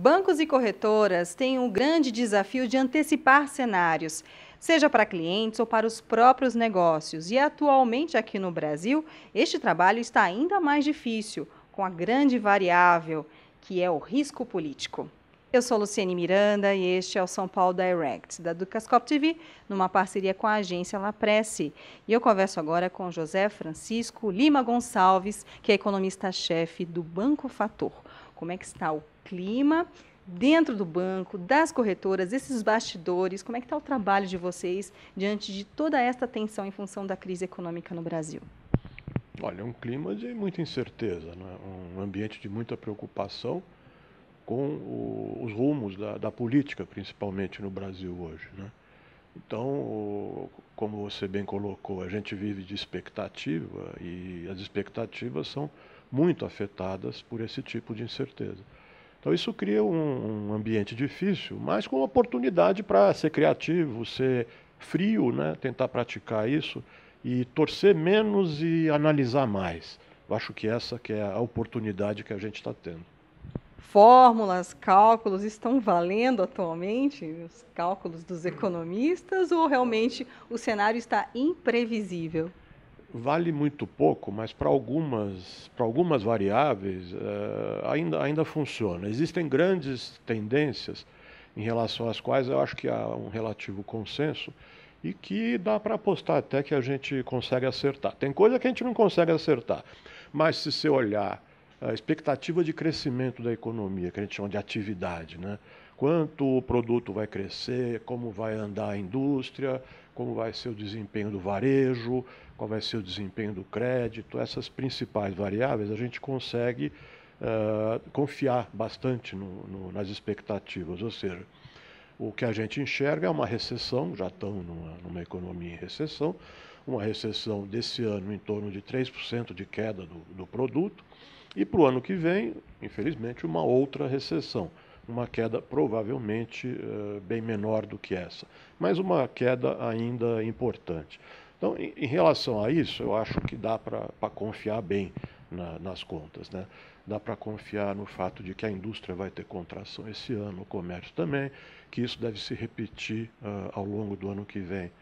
Bancos e corretoras têm um grande desafio de antecipar cenários, seja para clientes ou para os próprios negócios. E atualmente aqui no Brasil, este trabalho está ainda mais difícil, com a grande variável, que é o risco político. Eu sou Luciane Miranda e este é o São Paulo Direct, da Ducascop TV, numa parceria com a agência Lapresse. E eu converso agora com José Francisco Lima Gonçalves, que é economista-chefe do Banco Fator. Como é que está o clima dentro do banco, das corretoras, esses bastidores? Como é que está o trabalho de vocês diante de toda esta tensão em função da crise econômica no Brasil? Olha, é um clima de muita incerteza, né? Um ambiente de muita preocupação com os rumos da política, principalmente no Brasil hoje, né? Então, como você bem colocou, a gente vive de expectativa e as expectativas são muito afetadas por esse tipo de incerteza. Então, isso cria um ambiente difícil, mas com oportunidade para ser criativo, ser frio, né? Tentar praticar isso e torcer menos e analisar mais. Eu acho que essa que é a oportunidade que a gente está tendo. Fórmulas, cálculos estão valendo atualmente? Os cálculos dos economistas ou realmente o cenário está imprevisível? Vale muito pouco, mas para algumas variáveis ainda funciona. Existem grandes tendências em relação às quais eu acho que há um relativo consenso e que dá para apostar até que a gente consegue acertar. Tem coisa que a gente não consegue acertar, mas se você olhar a expectativa de crescimento da economia, que a gente chama de atividade, né? Quanto o produto vai crescer, como vai andar a indústria, como vai ser o desempenho do varejo, qual vai ser o desempenho do crédito, essas principais variáveis a gente consegue confiar bastante nas expectativas, ou seja, o que a gente enxerga é uma recessão, já estamos numa economia em recessão, uma recessão desse ano em torno de 3% de queda do produto, e para o ano que vem, infelizmente, uma outra recessão, uma queda provavelmente bem menor do que essa, mas uma queda ainda importante. Então, em relação a isso, eu acho que dá para confiar bem nas contas, né? Dá para confiar no fato de que a indústria vai ter contração esse ano, o comércio também, que isso deve se repetir ao longo do ano que vem.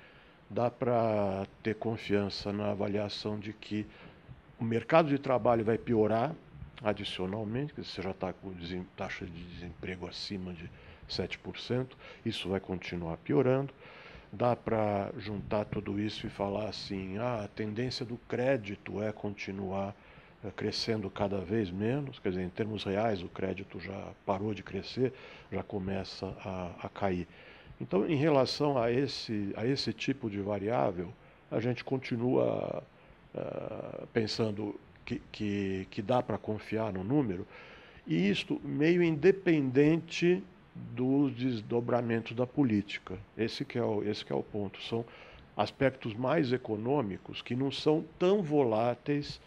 Dá para ter confiança na avaliação de que o mercado de trabalho vai piorar adicionalmente, que você já está com taxa de desemprego acima de 7%, isso vai continuar piorando. Dá para juntar tudo isso e falar assim, a tendência do crédito é continuar crescendo cada vez menos, quer dizer, em termos reais o crédito já parou de crescer, já começa a cair. Então, em relação a esse tipo de variável, a gente continua pensando que dá para confiar no número, e isto meio independente dos desdobramentos da política. Esse que é o ponto. São aspectos mais econômicos que não são tão voláteis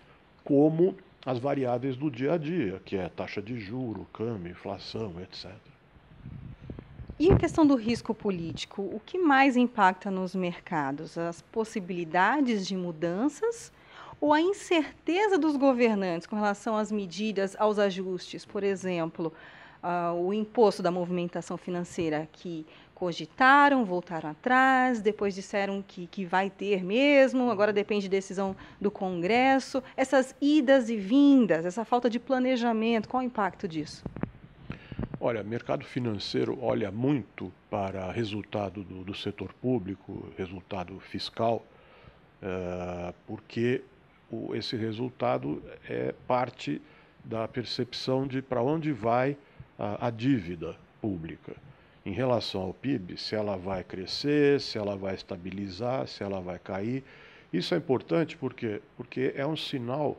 como as variáveis do dia a dia, que é taxa de juro, câmbio, inflação, etc. E a questão do risco político, o que mais impacta nos mercados? As possibilidades de mudanças ou a incerteza dos governantes com relação às medidas, aos ajustes? Por exemplo, o imposto da movimentação financeira, que cogitaram, voltaram atrás, depois disseram que vai ter mesmo, agora depende de decisão do Congresso. Essas idas e vindas, essa falta de planejamento, qual o impacto disso? Olha, mercado financeiro olha muito para resultado do setor público, resultado fiscal, porque esse resultado é parte da percepção de para onde vai a dívida pública. Em relação ao PIB, se ela vai crescer, se ela vai estabilizar, se ela vai cair. Isso é importante porque é um sinal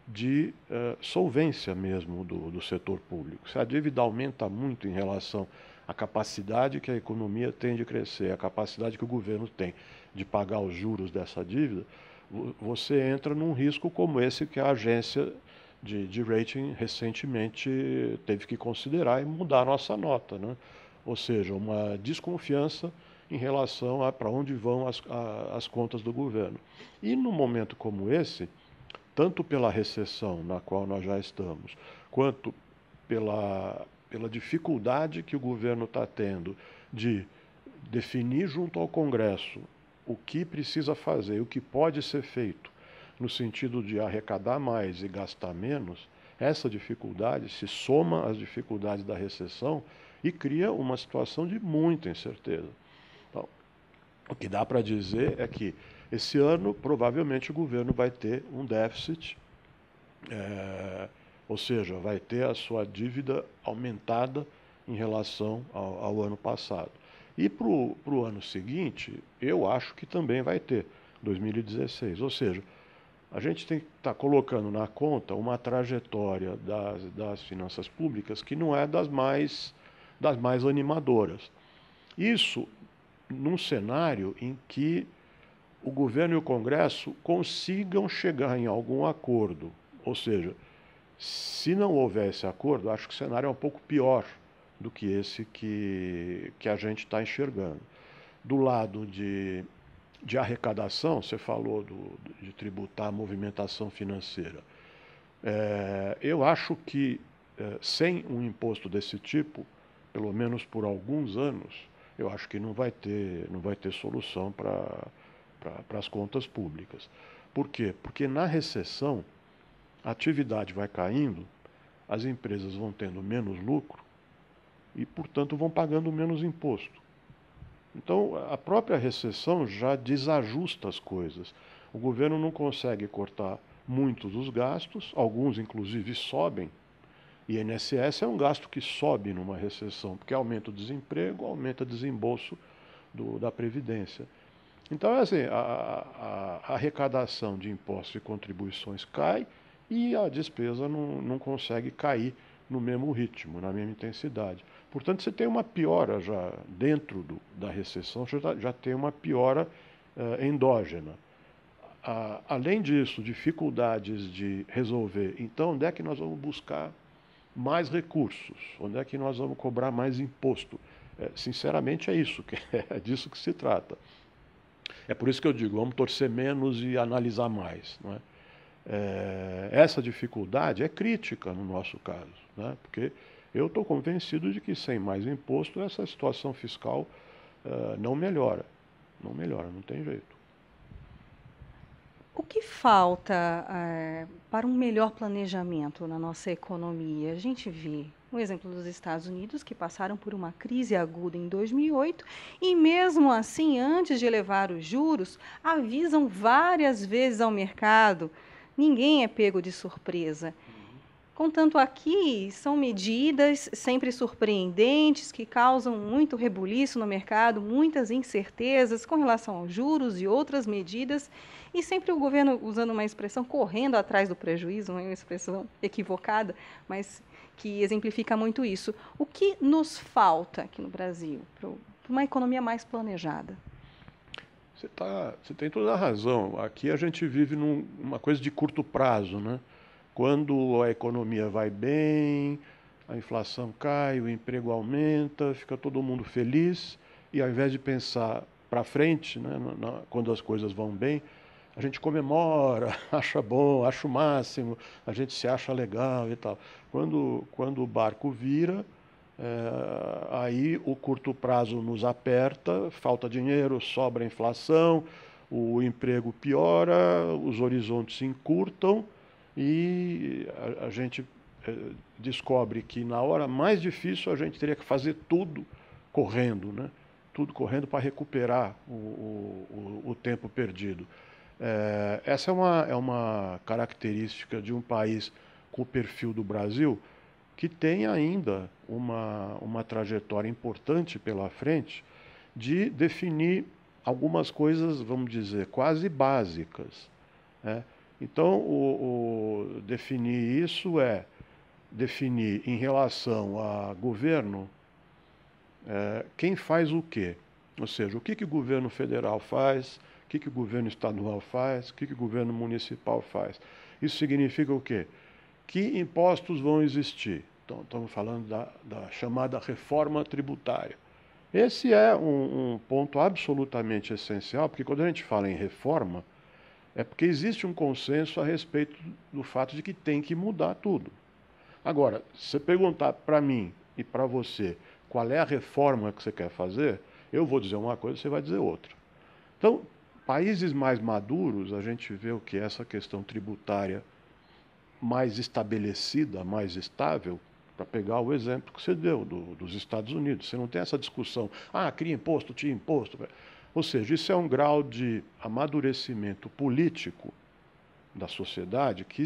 de solvência mesmo do setor público. Se a dívida aumenta muito em relação à capacidade que a economia tem de crescer, a capacidade que o governo tem de pagar os juros dessa dívida, você entra num risco como esse que a agência de rating recentemente teve que considerar e mudar a nossa nota, né? Ou seja, uma desconfiança em relação a para onde vão as contas do governo. E num momento como esse, tanto pela recessão na qual nós já estamos, quanto pela pela dificuldade que o governo está tendo de definir junto ao Congresso o que precisa fazer e o que pode ser feito no sentido de arrecadar mais e gastar menos, essa dificuldade se soma às dificuldades da recessão e cria uma situação de muita incerteza. Então, o que dá para dizer é que esse ano provavelmente o governo vai ter um déficit, ou seja, vai ter a sua dívida aumentada em relação ao ano passado. E para o ano seguinte, eu acho que também vai ter, 2016. Ou seja, a gente tem que estar colocando na conta uma trajetória das finanças públicas que não é das mais animadoras. Isso num cenário em que o governo e o Congresso consigam chegar em algum acordo. Ou seja, se não houver esse acordo, acho que o cenário é um pouco pior do que esse que a gente está enxergando. Do lado de arrecadação, você falou de tributar a movimentação financeira. Eu acho que sem um imposto desse tipo, pelo menos por alguns anos, eu acho que não vai ter solução para as contas públicas. Por quê? Porque na recessão, a atividade vai caindo, as empresas vão tendo menos lucro e, portanto, vão pagando menos imposto. Então, a própria recessão já desajusta as coisas. O governo não consegue cortar muitos dos gastos, alguns, inclusive, sobem. E INSS é um gasto que sobe numa recessão, porque aumenta o desemprego, aumenta o desembolso da Previdência. Então, assim, a arrecadação de impostos e contribuições cai e a despesa não consegue cair no mesmo ritmo, na mesma intensidade. Portanto, você tem uma piora já dentro da recessão, já tem uma piora endógena. Além disso, dificuldades de resolver. Então, onde é que nós vamos buscar mais recursos? Onde é que nós vamos cobrar mais imposto? Sinceramente, é isso, é disso que se trata. É por isso que eu digo, vamos torcer menos e analisar mais. Não é? Essa dificuldade é crítica no nosso caso, né? Porque eu estou convencido de que sem mais imposto essa situação fiscal não melhora. Não melhora, não tem jeito. O que falta para um melhor planejamento na nossa economia? A gente vê um exemplo dos Estados Unidos, que passaram por uma crise aguda em 2008 e, mesmo assim, antes de elevar os juros, avisam várias vezes ao mercado. Ninguém é pego de surpresa. Contanto, aqui são medidas sempre surpreendentes que causam muito rebuliço no mercado, muitas incertezas com relação aos juros e outras medidas, e sempre o governo usando uma expressão correndo atrás do prejuízo, uma expressão equivocada, mas que exemplifica muito isso. O que nos falta aqui no Brasil para uma economia mais planejada? Você tem toda a razão. Aqui a gente vive numa coisa de curto prazo, né? Quando a economia vai bem, a inflação cai, o emprego aumenta, fica todo mundo feliz, e ao invés de pensar para frente, né, quando as coisas vão bem, a gente comemora, acha bom, acha o máximo, a gente se acha legal e tal. Quando o barco vira, aí o curto prazo nos aperta, falta dinheiro, sobra inflação, o emprego piora, os horizontes se encurtam, e a gente descobre que na hora mais difícil a gente teria que fazer tudo correndo, né? Tudo correndo para recuperar o tempo perdido. Essa é uma característica de um país com o perfil do Brasil, que tem ainda uma trajetória importante pela frente de definir algumas coisas, vamos dizer, quase básicas, né? Então, definir isso é definir em relação a governo quem faz o quê. Ou seja, o que o governo federal faz, o que o governo estadual faz, o que o governo municipal faz. Isso significa o quê? Que impostos vão existir. Então, estamos falando da chamada reforma tributária. Esse é um ponto absolutamente essencial, porque quando a gente fala em reforma, é porque existe um consenso a respeito do fato de que tem que mudar tudo. Agora, se você perguntar para mim e para você qual é a reforma que você quer fazer, eu vou dizer uma coisa, você vai dizer outra. Então, países mais maduros, a gente vê o que é essa questão tributária mais estabelecida, mais estável, para pegar o exemplo que você deu dos Estados Unidos. Você não tem essa discussão, cria imposto, tira imposto. Ou seja, isso é um grau de amadurecimento político da sociedade que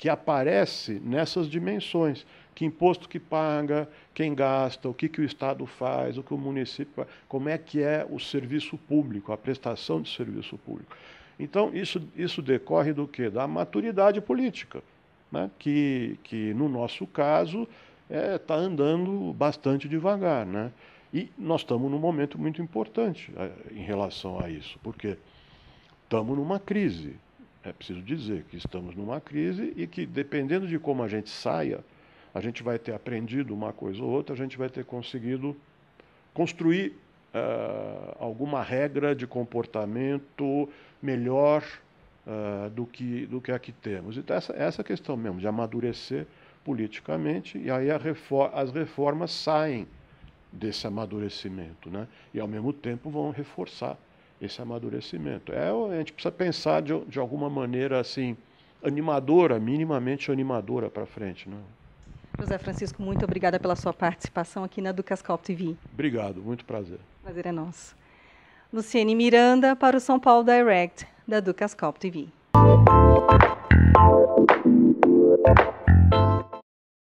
aparece nessas dimensões. Que imposto que paga, quem gasta, o que o Estado faz, o que o município faz, como é que é o serviço público, a prestação de serviço público. Então, isso decorre do quê? Da maturidade política, né? que no nosso caso, está andando bastante devagar. Né? E nós estamos num momento muito importante em relação a isso, porque estamos numa crise. É preciso dizer que estamos numa crise e que, dependendo de como a gente saia, a gente vai ter aprendido uma coisa ou outra, a gente vai ter conseguido construir alguma regra de comportamento melhor do que a que temos. Então, essa questão mesmo de amadurecer politicamente, e aí as reformas saem desse amadurecimento, né? E, ao mesmo tempo, vão reforçar esse amadurecimento. A gente precisa pensar de alguma maneira assim, animadora, minimamente animadora para frente. Né? José Francisco, muito obrigada pela sua participação aqui na Ducascope TV. Obrigado, muito prazer. Prazer é nosso. Luciene Miranda para o São Paulo Direct, da Ducascope TV.